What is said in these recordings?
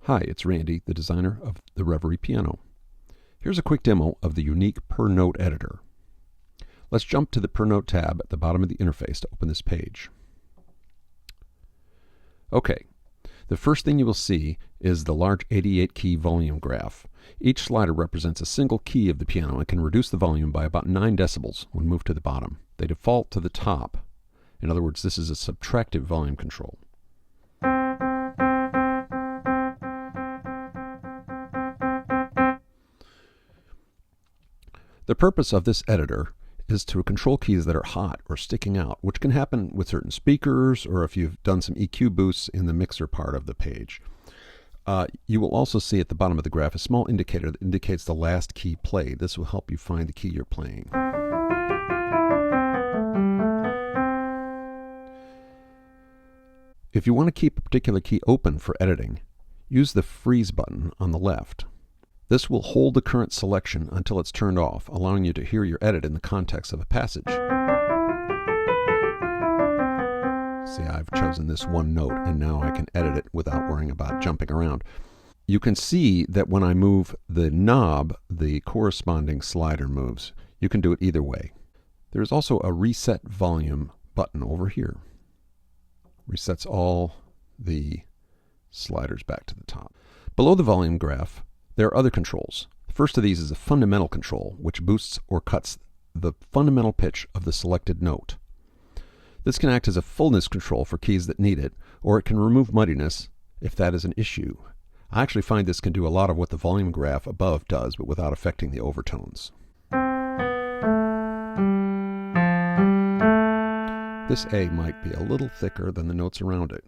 Hi, it's Randy, the designer of the Reverie Piano. Here's a quick demo of the unique per note editor. Let's jump to the per note tab at the bottom of the interface to open this page. Okay, the first thing you will see is the large 88 key volume graph. Each slider represents a single key of the piano and can reduce the volume by about 9 decibels when moved to the bottom. They default to the top. In other words, this is a subtractive volume control. The purpose of this editor is to control keys that are hot or sticking out, which can happen with certain speakers or if you've done some EQ boosts in the mixer part of the page. You will also see at the bottom of the graph a small indicator that indicates the last key played. This will help you find the key you're playing. If you want to keep a particular key open for editing, use the freeze button on the left. This will hold the current selection until it's turned off, allowing you to hear your edit in the context of a passage. See, I've chosen this one note, and now I can edit it without worrying about jumping around. You can see that when I move the knob, the corresponding slider moves. You can do it either way. There's also a reset volume button over here. Resets all the sliders back to the top. Below the volume graph, there are other controls. The first of these is a fundamental control, which boosts or cuts the fundamental pitch of the selected note. This can act as a fullness control for keys that need it, or it can remove muddiness if that is an issue. I actually find this can do a lot of what the volume graph above does, but without affecting the overtones. This A might be a little thicker than the notes around it.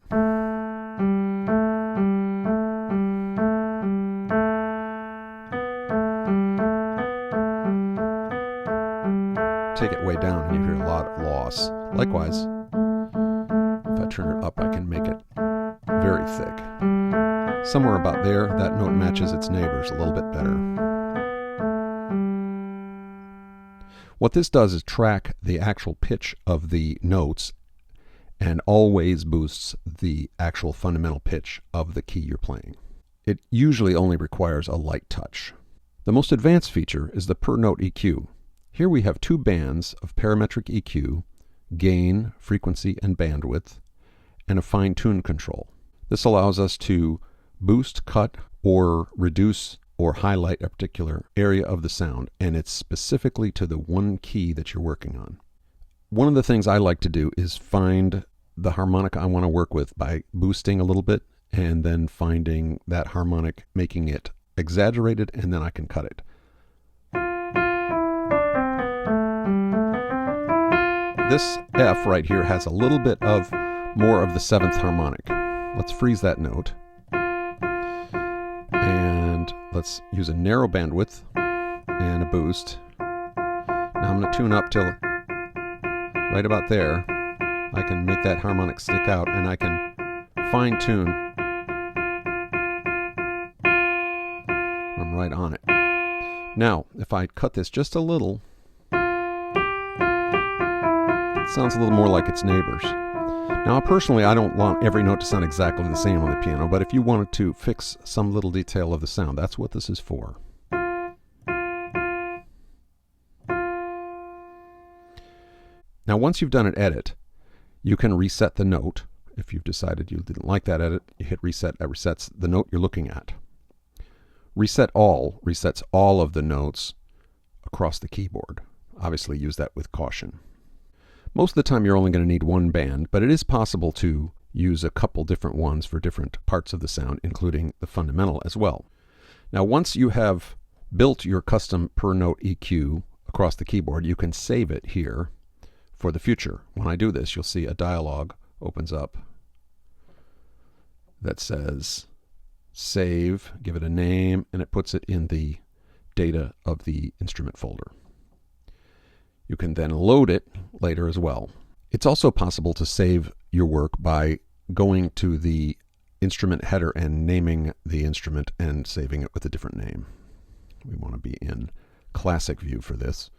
Take it way down and you hear a lot of loss. Likewise, if I turn it up, I can make it very thick. Somewhere about there, that note matches its neighbors a little bit better. What this does is track the actual pitch of the notes and always boosts the actual fundamental pitch of the key you're playing. It usually only requires a light touch. The most advanced feature is the per note EQ. Here we have 2 bands of parametric EQ, gain, frequency, and bandwidth, and a fine-tune control. This allows us to boost, cut, or reduce or highlight a particular area of the sound, and it's specifically to the one key that you're working on. One of the things I like to do is find the harmonic I want to work with by boosting a little bit and then finding that harmonic, making it exaggerated, and then I can cut it. This F right here has a little bit of more of the 7th harmonic. Let's freeze that note. And let's use a narrow bandwidth and a boost. Now I'm going to tune up till right about there. I can make that harmonic stick out and I can fine tune. I'm right on it. Now, if I cut this just a little, it sounds a little more like its neighbors. Now, personally, I don't want every note to sound exactly the same on the piano, but if you wanted to fix some little detail of the sound, that's what this is for. Now, once you've done an edit, you can reset the note. If you've decided you didn't like that edit, you hit reset. That resets the note you're looking at. Reset all resets all of the notes across the keyboard. Obviously, use that with caution. Most of the time you're only going to need one band, but it is possible to use a couple different ones for different parts of the sound, including the fundamental as well. Now, once you have built your custom per note EQ across the keyboard, you can save it here for the future. When I do this, you'll see a dialog opens up that says save, give it a name, and it puts it in the data of the instrument folder. You can then load it later as well. It's also possible to save your work by going to the instrument header and naming the instrument and saving it with a different name. We want to be in classic view for this.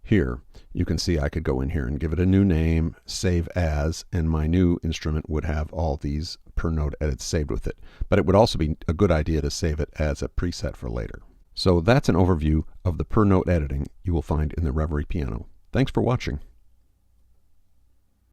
Here, you can see I could go in here and give it a new name, save as, and my new instrument would have all these per note edits saved with it. But it would also be a good idea to save it as a preset for later. So that's an overview of the per note editing you will find in the Reverie Piano. Thanks for watching.